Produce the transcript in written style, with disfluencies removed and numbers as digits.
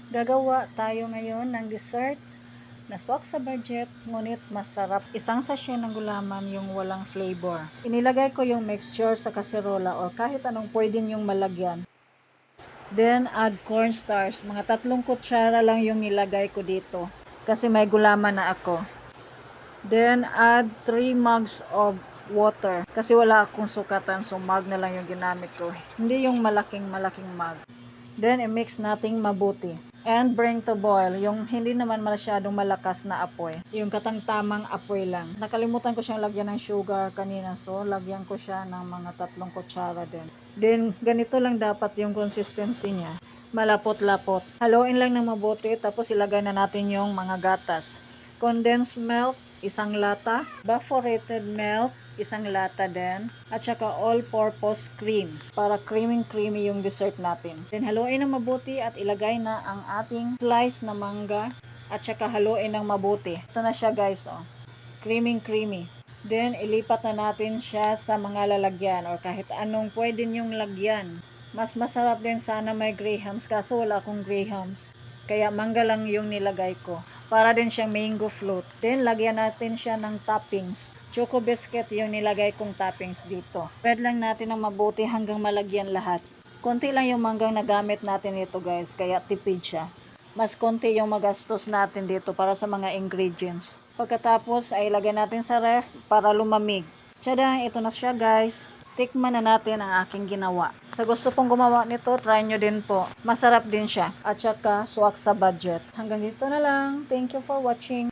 Gagawa tayo ngayon ng dessert na swak sa budget, ngunit masarap. Isang sachet ng gulaman yung walang flavor. Inilagay ko yung mixture sa kaserola o kahit anong pwede yung malagyan. Then, add cornstarch. Mga 3 kutsara lang yung nilagay ko dito kasi may gulaman na ako. Then, add 3 mugs of water kasi wala akong sukatan, so mug na lang yung ginamit ko. Hindi yung malaking mug. Then, i-mix nating mabuti. And bring to boil, yung hindi naman masyadong malakas na apoy. Yung katang-tamang apoy lang. Nakalimutan ko siyang lagyan ng sugar kanina, so lagyan ko siya ng mga 3 kutsara din. Then, ganito lang dapat yung consistency niya. Malapot-lapot. Haluin lang ng mabuti, tapos ilagay na natin yung mga gatas. Condensed milk, 1 lata. Evaporated milk, 1 lata din. At saka all-purpose cream. Para creamy yung dessert natin. Then haluin ng mabuti at ilagay na ang ating slice na mangga. At saka haluin ng mabuti. Ito na siya guys, oh. Creamy. Then ilipat na natin siya sa mga lalagyan or kahit anong pwede nyong lagyan. Mas masarap din sana may grahams, kaso wala akong grahams. Kaya mangga lang yung nilagay ko. Para din siyang mango float. Then, lagyan natin siya ng toppings. Choco biscuit yung nilagay kong toppings dito. Spread lang natin ng mabuti hanggang malagyan lahat. Konti lang yung manggang nagamit natin dito guys, kaya tipid siya. Mas konti yung magastos natin dito para sa mga ingredients. Pagkatapos ay lagyan natin sa ref para lumamig. Tiyada, ito na siya guys. Tikman na natin ang aking ginawa. Sa gusto pong gumawa nito, try nyo din po. Masarap din siya. At saka, swak sa budget. Hanggang dito na lang. Thank you for watching.